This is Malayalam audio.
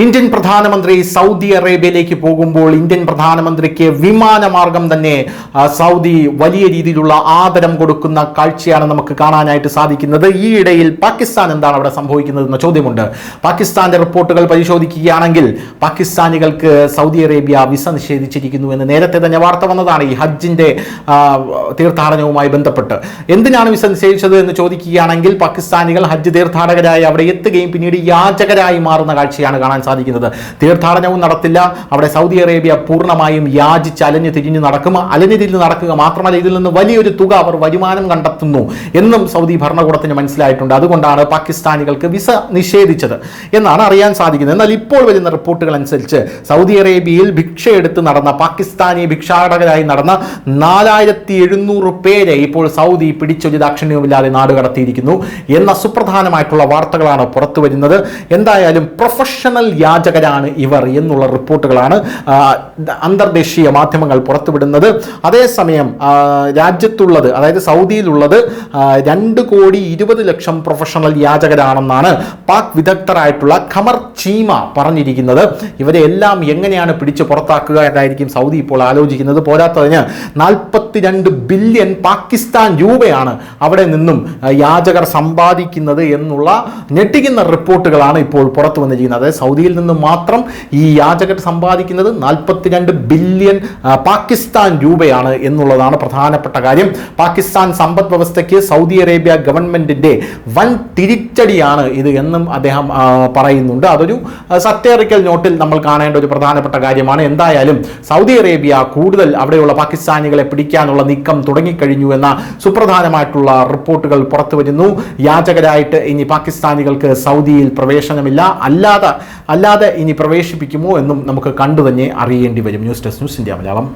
ഇന്ത്യൻ പ്രധാനമന്ത്രി സൗദി അറേബ്യയിലേക്ക് പോകുമ്പോൾ ഇന്ത്യൻ പ്രധാനമന്ത്രിക്ക് വിമാനമാർഗം തന്നെ സൗദി വലിയ രീതിയിലുള്ള ആദരം കൊടുക്കുന്ന കാഴ്ചയാണ് നമുക്ക് കാണാനായിട്ട് സാധിക്കുന്നത്. ഈയിടയിൽ പാകിസ്ഥാൻ എന്താണ് അവിടെ സംഭവിക്കുന്നതെന്ന ചോദ്യമുണ്ട്. പാകിസ്ഥാന്റെ റിപ്പോർട്ടുകൾ പരിശോധിക്കുകയാണെങ്കിൽ പാകിസ്ഥാനികൾക്ക് സൗദി അറേബ്യ വിസ നിഷേധിച്ചിരിക്കുന്നു എന്ന് നേരത്തെ തന്നെ വാർത്ത വന്നതാണ്. ഈ ഹജ്ജിന്റെ തീർത്ഥാടനവുമായി ബന്ധപ്പെട്ട് എന്തിനാണ് വിസ നിഷേധിച്ചത് എന്ന് ചോദിക്കുകയാണെങ്കിൽ പാകിസ്ഥാനികൾ ഹജ്ജ് തീർത്ഥാടകരായി അവിടെ എത്തുകയും പിന്നീട് യാചകരായി മാറുന്ന കാഴ്ചയാണ് കാണാൻ സാധിക്കുന്നത്. തീർത്ഥാടനവും നടത്തില്ല. അവിടെ സൗദി അറേബ്യ പൂർണ്ണമായും യാചിച്ച് അലഞ്ഞു തിരിഞ്ഞു നടക്കുക മാത്രമല്ല ഇതിൽ നിന്ന് വലിയൊരു തുക അവർ വരുമാനം കണ്ടെത്തുന്നു എന്നും സൗദി ഭരണകൂടത്തിന് മനസ്സിലായിട്ടുണ്ട്. അതുകൊണ്ടാണ് പാകിസ്ഥാനികൾക്ക് വിസ നിഷേധിച്ചത് എന്നാണ് അറിയാൻ സാധിക്കുന്നത്. എന്നാൽ ഇപ്പോൾ വരുന്ന റിപ്പോർട്ടുകൾ അനുസരിച്ച് സൗദി അറേബ്യയിൽ ഭിക്ഷയെടുത്ത് നടന്ന പാകിസ്ഥാനി ഭിക്ഷാടകരായി നടന്ന 4700 പേരെ ഇപ്പോൾ സൗദി പിടിച്ചൊരു ദാക്ഷിണ്യവുമില്ലാതെ നാടുകടത്തിയിരിക്കുന്നു എന്ന സുപ്രധാനമായിട്ടുള്ള വാർത്തകളാണ് പുറത്തു വരുന്നത്. എന്തായാലും പ്രൊഫഷണൽ യാചകരാണ് ഇവർ എന്നുള്ള റിപ്പോർട്ടുകളാണ് അന്തർദേശീയ മാധ്യമങ്ങൾ പുറത്തുവിടുന്നത്. അതേസമയം രാജ്യത്തുള്ളത്, അതായത് സൗദിയിലുള്ളത് 2,20,00,000 പ്രൊഫഷണൽ യാചകരാണെന്നാണ് പാക് വിദഗ്ധരായിട്ടുള്ള ഖമർ ചീമ പറഞ്ഞിരിക്കുന്നത്. ഇവരെ എല്ലാം എങ്ങനെയാണ് പിടിച്ച് പുറത്താക്കുക എന്നായിരിക്കും സൗദി ഇപ്പോൾ ആലോചിക്കുന്നത്. പോരാത്തതിന് 42 ബില്യൺ പാകിസ്ഥാൻ രൂപയാണ് അവിടെ നിന്നും യാചകർ സമ്പാദിക്കുന്നത് എന്നുള്ള ഞെട്ടിക്കുന്ന റിപ്പോർട്ടുകളാണ് ഇപ്പോൾ പുറത്തു വന്നിരിക്കുന്നത്. അതായത് സൗദിയിൽ നിന്ന് മാത്രം ഈ യാചകർ സമ്പാദിക്കുന്നത് 42 ബില്യൺ പാകിസ്ഥാൻ രൂപയാണ് എന്നുള്ളതാണ് പ്രധാനപ്പെട്ട കാര്യം. പാകിസ്ഥാൻ സമ്പദ് വ്യവസ്ഥയ്ക്ക് സൗദി അറേബ്യ ഗവൺമെന്റിന്റെ വൻ തിരിച്ചടിയാണ് ഇത് എന്നും അദ്ദേഹം പറയുന്നുണ്ട്. അതൊരു സറ്റേറിക്കൽ നോട്ടിൽ നമ്മൾ കാണേണ്ട ഒരു പ്രധാനപ്പെട്ട കാര്യമാണ്. എന്തായാലും സൗദി അറേബ്യ കൂടുതൽ അവിടെയുള്ള പാകിസ്ഥാനികളെ പിടിക്കാനുള്ള നീക്കം തുടങ്ങിക്കഴിഞ്ഞു എന്ന സുപ്രധാനമായിട്ടുള്ള റിപ്പോർട്ടുകൾ പുറത്തു വരുന്നു. യാചകരായിട്ട് ഇനി പാകിസ്ഥാനികൾക്ക് സൗദിയിൽ പ്രവേശനമില്ല, അല്ലാതെ ഇനി പ്രവേശിപ്പിക്കുമോ എന്നും നമുക്ക് കണ്ടു തന്നെ അറിയേണ്ടി വരും. News desk news India Malayalam.